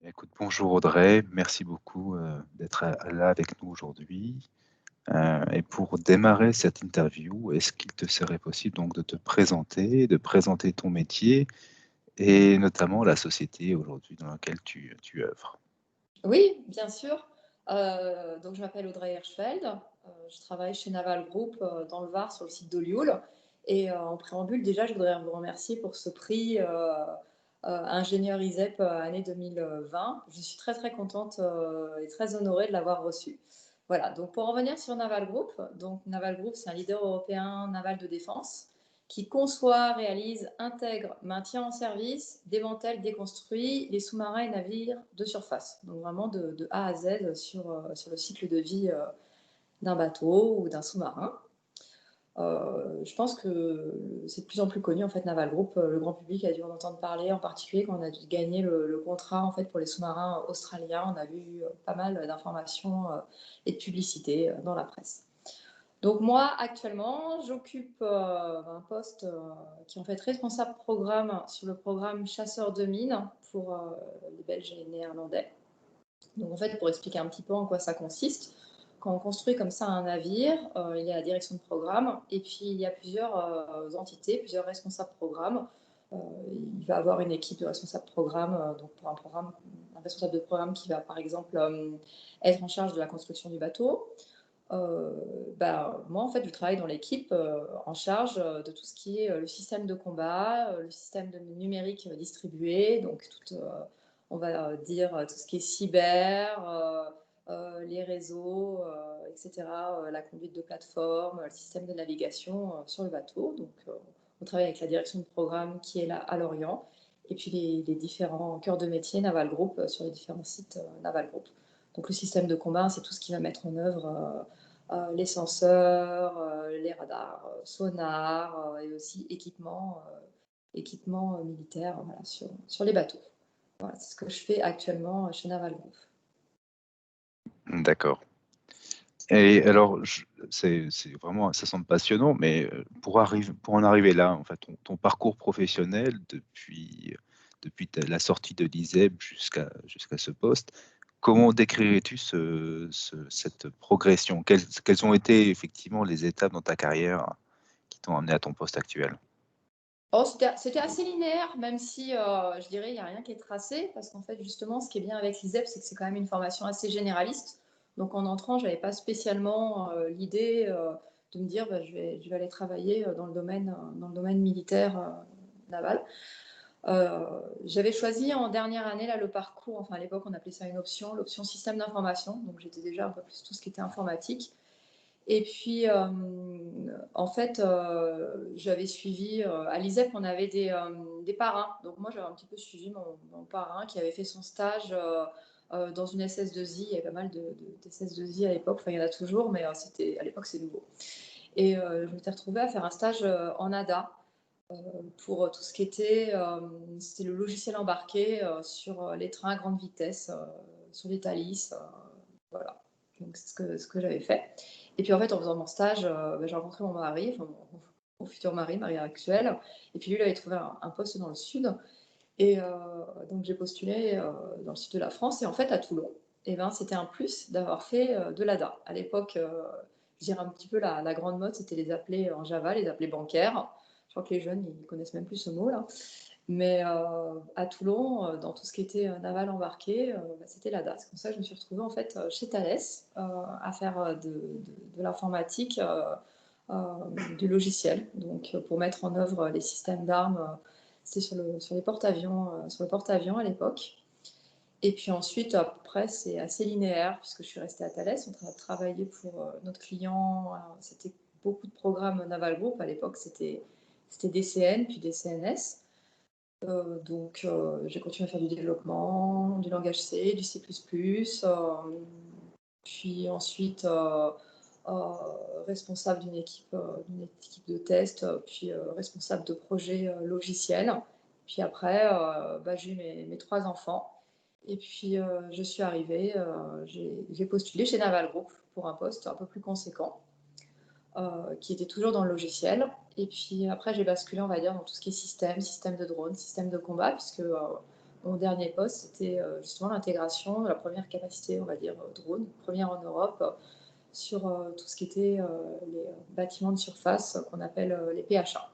Écoute, bonjour Audrey, merci beaucoup d'être là avec nous aujourd'hui. Et pour démarrer cette interview, est-ce qu'il te serait possible donc de te présenter, de présenter ton métier et notamment la société aujourd'hui dans laquelle tu œuvres? Oui, bien sûr. Donc je m'appelle Audrey Hirschfeld. Je travaille chez Naval Group, dans le Var, sur le site d'Olioul. Et en préambule, déjà, je voudrais vous remercier pour ce prix, ingénieur ISEP, année 2020. Je suis très, très contente, et très honorée de l'avoir reçu. Voilà, donc pour en revenir sur Naval Group, donc Naval Group, c'est un leader européen naval de défense qui conçoit, réalise, intègre, maintient en service, démantèle, déconstruit les sous-marins et navires de surface. Donc vraiment de A à Z sur le cycle de vie d'un bateau ou d'un sous-marin. Je pense que c'est de plus en plus connu, en fait, Naval Group. Le grand public a dû en entendre parler, en particulier quand on a dû gagner le contrat, en fait, pour les sous-marins australiens. On a vu pas mal d'informations et de publicités dans la presse. Donc moi, actuellement, j'occupe un poste qui est en fait responsable programme sur le programme chasseur de mines pour les Belges et les Néerlandais. Donc en fait, pour expliquer un petit peu en quoi ça consiste, quand on construit comme ça un navire, il y a la direction de programme et puis il y a plusieurs entités, plusieurs responsables programme. Il va avoir une équipe de responsables programme, donc pour un programme, un responsable de programme qui va par exemple être en charge de la construction du bateau. Moi, en fait, je travaille dans l'équipe en charge de tout ce qui est le système de combat, le système numérique distribué, donc on va dire tout ce qui est cyber, les réseaux, etc., la conduite de plateforme, le système de navigation sur le bateau. Donc, on travaille avec la direction de programme qui est là à Lorient, et puis les différents cœurs de métier Naval Group sur les différents sites Naval Group. Donc, le système de combat, c'est tout ce qui va mettre en œuvre les senseurs, les radars, sonars et aussi équipements militaires voilà, sur les bateaux. Voilà, c'est ce que je fais actuellement chez Naval Group. D'accord. Et alors, c'est vraiment, ça semble passionnant, mais pour en arriver là, en fait, ton parcours professionnel depuis la sortie de l'ISEP jusqu'à ce poste, comment décrirais-tu cette progression? Quelles ont été effectivement les étapes dans ta carrière qui t'ont amené à ton poste actuel? Oh, c'était assez linéaire, même si je dirais il n'y a rien qui est tracé, parce qu'en fait, justement, ce qui est bien avec l'ISEP, c'est que c'est quand même une formation assez généraliste. Donc en entrant, je n'avais pas spécialement l'idée de me dire je vais aller travailler dans le domaine militaire naval. J'avais choisi en dernière année là, le parcours, enfin à l'époque on appelait ça une option, l'option système d'information, donc j'étais déjà un peu plus tout ce qui était informatique. Et puis, en fait, j'avais suivi, à l'ISEP, on avait des parrains. Donc moi, j'avais un petit peu suivi mon parrain qui avait fait son stage dans une SS2I. Il y avait pas mal de SS2I à l'époque, enfin il y en a toujours, mais à l'époque, c'est nouveau. Et je m'étais retrouvée à faire un stage en ADA pour tout ce qui était, c'était le logiciel embarqué sur les trains à grande vitesse, sur les Thalys. Voilà, donc c'est ce que j'avais fait. Et puis en fait, en faisant mon stage, j'ai rencontré mon mari, enfin mon futur mari actuel. Et puis lui, il avait trouvé un poste dans le sud. Et donc j'ai postulé dans le sud de la France. Et en fait, à Toulon, et ben, c'était un plus d'avoir fait de l'ADA. À l'époque, je dirais un petit peu la grande mode, c'était les appelés en Java, les appelés bancaires. Je crois que les jeunes, ils connaissent même plus ce mot-là. Mais à Toulon, dans tout ce qui était naval embarqué, c'était l'ADA. C'est comme ça que je me suis retrouvée en fait chez Thales à faire de l'informatique, du logiciel. Donc pour mettre en œuvre les systèmes d'armes, c'était sur les porte-avions, sur le porte-avions à l'époque. Et puis ensuite, après, c'est assez linéaire puisque je suis restée à Thales. On a travaillé pour notre client. C'était beaucoup de programmes Naval Group. À l'époque, c'était DCN, puis des CNS. Donc, j'ai continué à faire du développement, du langage C, du C++, puis ensuite responsable d'une équipe de test, puis responsable de projet logiciel. Puis après, j'ai eu mes 3 enfants. Et puis, je suis arrivée, j'ai postulé chez Naval Group pour un poste un peu plus conséquent, qui était toujours dans le logiciel. Et puis après, j'ai basculé, on va dire, dans tout ce qui est système de drone, système de combat, puisque mon dernier poste, c'était justement l'intégration de la première capacité, on va dire, drone, première en Europe, sur tout ce qui était les bâtiments de surface qu'on appelle les PHA.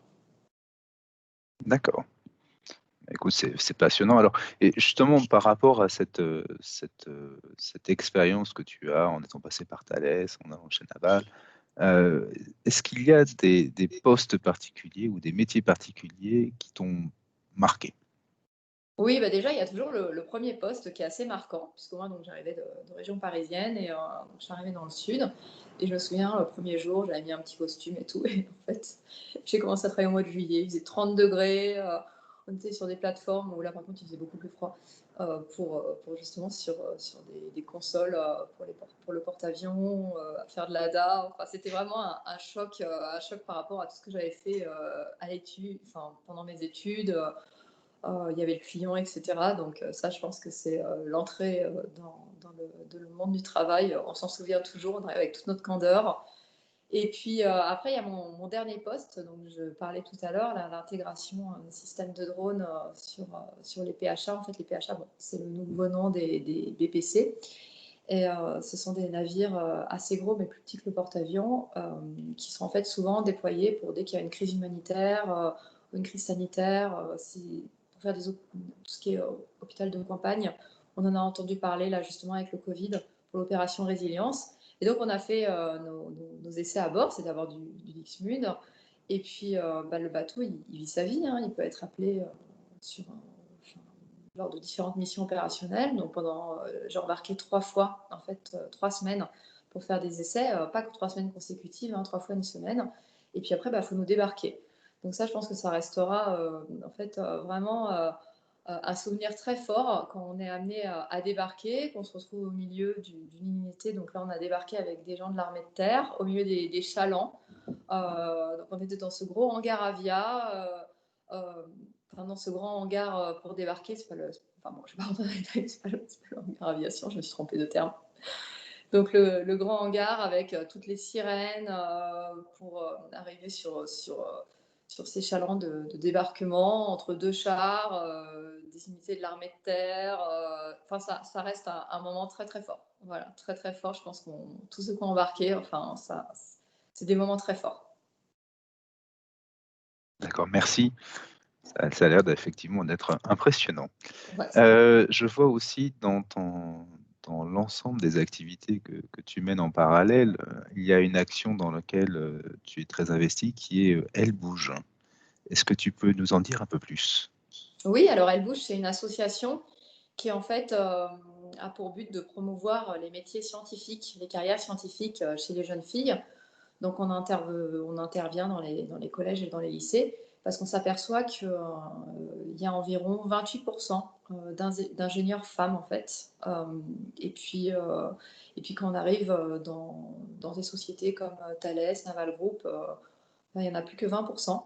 D'accord. Écoute, c'est passionnant. Alors, et justement, par rapport à cette expérience que tu as en étant passé par Thales, en allant chez Naval, est-ce qu'il y a des postes particuliers ou des métiers particuliers qui t'ont marqué? Oui, bah déjà, il y a toujours le premier poste qui est assez marquant, puisque moi, donc, j'arrivais de région parisienne et donc, je suis arrivée dans le sud. Et je me souviens, le premier jour, j'avais mis un petit costume et tout. Et en fait, j'ai commencé à travailler au mois de juillet. Il faisait 30 degrés. On était sur des plateformes où là, par contre, il faisait beaucoup plus froid pour justement sur des consoles pour le porte-avions, à faire de l'ADA. Enfin, c'était vraiment un choc par rapport à tout ce que j'avais fait à l'étude, enfin, pendant mes études. Il y avait le client, et cetera. Donc ça, je pense que c'est l'entrée dans le monde du travail. On s'en souvient toujours, on arrive avec toute notre candeur. Et puis après, il y a mon dernier poste, donc je parlais tout à l'heure, l'intégration des systèmes de drones sur les PHA. En fait, les PHA, bon, c'est le nouveau nom des BPC. Et ce sont des navires assez gros, mais plus petits que le porte-avions, qui sont en fait souvent déployés pour dès qu'il y a une crise humanitaire ou une crise sanitaire, pour faire tout ce qui est hôpital de campagne. On en a entendu parler là justement avec le Covid pour l'opération Résilience. Et donc on a fait nos essais à bord, c'est d'avoir du Dixmude. Et puis le bateau, il vit sa vie, hein, il peut être appelé lors de différentes missions opérationnelles. Donc j'ai embarqué 3 fois, en fait, 3 semaines pour faire des essais, pas que 3 semaines consécutives, hein, 3 fois une semaine. Et puis après, faut nous débarquer. Donc ça, je pense que ça restera en fait vraiment un souvenir très fort quand on est amené à débarquer, qu'on se retrouve au milieu d'une unité. Donc là, on a débarqué avec des gens de l'armée de terre, au milieu des chalands. Donc on était dans ce gros hangar Avia. Dans ce grand hangar pour débarquer, c'est pas le. Enfin bon, je vais pas rentrer dans les détails, c'est pas le hangar aviation, je me suis trompée de terme. Donc le grand hangar avec toutes les sirènes pour arriver sur ces chalands de débarquement entre deux chars, des unités de l'armée de terre. Enfin, ça reste un moment très très fort. Voilà, très très fort. Je pense qu'on tous ceux qui ont embarqué, enfin, c'est des moments très forts. D'accord, merci. Ça a l'air effectivement d'être impressionnant. Ouais, Je vois aussi dans l'ensemble des activités que tu mènes en parallèle, il y a une action dans laquelle tu es très investi qui est Elle bouge. Est-ce que tu peux nous en dire un peu plus? oui, alors Elle bouge, c'est une association qui en fait a pour but de promouvoir les métiers scientifiques, les carrières scientifiques chez les jeunes filles. Donc on intervient dans les collèges et dans les lycées parce qu'on s'aperçoit qu'il y a environ 28% d'ingénieurs femmes en fait. Et puis quand on arrive dans des sociétés comme Thales, Naval Group, il n'y en a plus que 20%.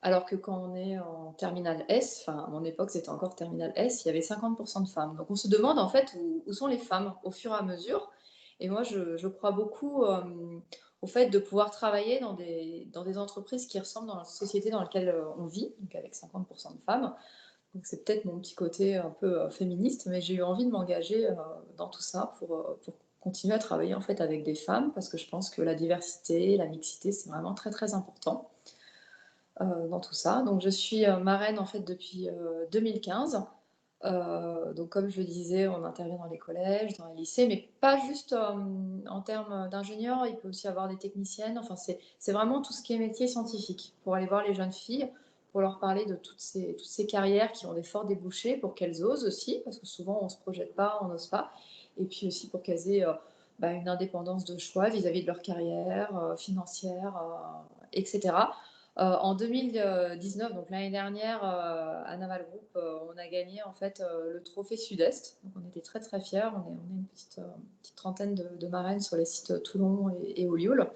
Alors que quand on est en terminale S, enfin à mon époque c'était encore terminale S, il y avait 50% de femmes. Donc on se demande en fait où sont les femmes au fur et à mesure. Et moi je crois beaucoup au fait de pouvoir travailler dans des entreprises qui ressemblent dans la société dans laquelle on vit, donc avec 50% de femmes. Donc c'est peut-être mon petit côté un peu féministe, mais j'ai eu envie de m'engager dans tout ça pour continuer à travailler en fait avec des femmes, parce que je pense que la diversité, la mixité, c'est vraiment très très important dans tout ça. Donc je suis marraine en fait depuis 2015. Donc comme je le disais, on intervient dans les collèges, dans les lycées, mais pas juste en termes d'ingénieurs, il peut aussi y avoir des techniciennes. Enfin, c'est vraiment tout ce qui est métier scientifique, pour aller voir les jeunes filles, pour leur parler de toutes ces carrières qui ont des forts débouchés, pour qu'elles osent aussi, parce que souvent on ne se projette pas, on n'ose pas, et puis aussi pour qu'elles aient une indépendance de choix vis-à-vis de leur carrière financière, etc. En 2019, donc l'année dernière, à Naval Group, on a gagné en fait le trophée Sud-Est. Donc on était très très fiers. On est une petite trentaine de marraines sur les sites Toulon et Olioul.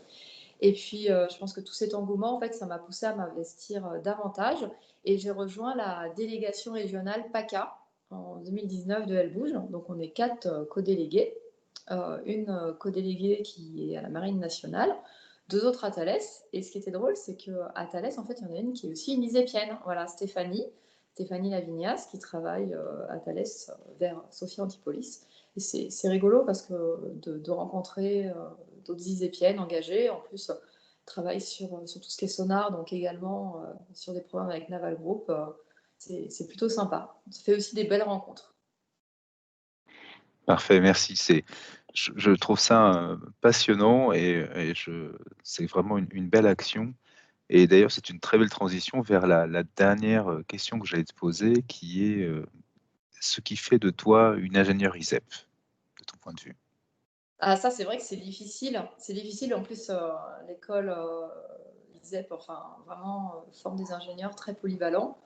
Et puis je pense que tout cet engouement, en fait, ça m'a poussé à m'investir davantage. Et j'ai rejoint la délégation régionale PACA en 2019 de Elle bouge. Donc on est 4 co-délégués. Une co-déléguée qui est à la Marine nationale, 2 autres à Thalès. Et ce qui était drôle, c'est qu'à Thalès, en fait, il y en a une qui est aussi une isépienne. Voilà, Stéphanie. Stéphanie Lavignas, qui travaille à Thales vers Sophia Antipolis. Et c'est rigolo parce que de rencontrer d'autres ISEPiennes engagées, en plus travaille sur tout ce qui est sonar, donc également sur des programmes avec Naval Group, c'est plutôt sympa. Ça fait aussi des belles rencontres. Parfait, merci. Je trouve ça passionnant et c'est vraiment une belle action. Et d'ailleurs, c'est une très belle transition vers la dernière question que j'allais te poser, qui est ce qui fait de toi une ingénieure ISEP, de ton point de vue. Ah, ça, c'est vrai que c'est difficile. C'est difficile. En plus, l'école ISEP, enfin, vraiment, forme des ingénieurs très polyvalents.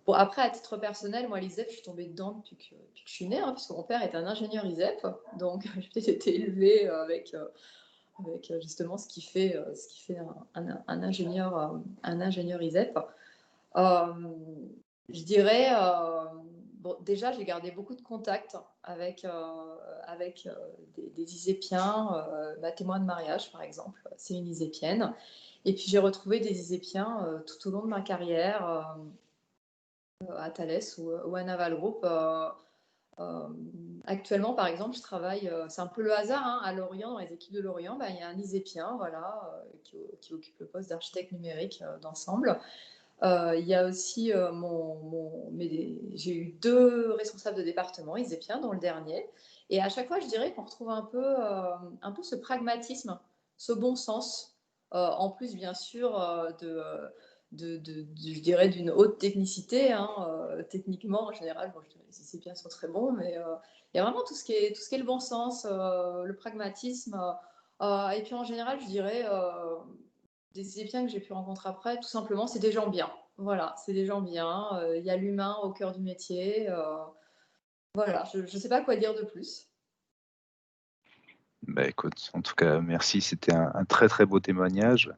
Bon, après, à titre personnel, moi, l'ISEP, je suis tombée dedans depuis que je suis née, hein, puisque mon père est un ingénieur ISEP. Donc, j'ai peut-être été élevée avec justement ce qui fait un ingénieur ISEP. Je dirais, bon, déjà, j'ai gardé beaucoup de contacts avec des ISEPiens. Ma témoin de mariage, par exemple, c'est une ISEPienne. Et puis, j'ai retrouvé des ISEPiens tout au long de ma carrière à Thales ou à Naval Group. Actuellement, par exemple, je travaille, c'est un peu le hasard, hein, à Lorient, dans les équipes de Lorient, il y a un ISEPien, voilà, qui occupe le poste d'architecte numérique d'ensemble. Il y a aussi j'ai eu 2 responsables de département ISEPiens, dont le dernier. Et à chaque fois, je dirais qu'on retrouve un peu ce pragmatisme, ce bon sens, en plus, bien sûr, je dirais, d'une haute technicité. Hein, techniquement, en général, bon, les ISEPiens sont très bons, mais il y a vraiment tout ce qui est le bon sens, le pragmatisme. Et puis, en général, je dirais des ISEPiens que j'ai pu rencontrer après, tout simplement, c'est des gens bien. Voilà, c'est des gens bien. Il y a l'humain au cœur du métier. Voilà, je ne sais pas quoi dire de plus. Bah, écoute, en tout cas, merci. C'était un très très beau témoignage.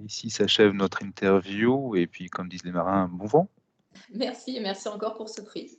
Ici s'achève notre interview et puis, comme disent les marins, bon vent. Merci et merci encore pour ce prix.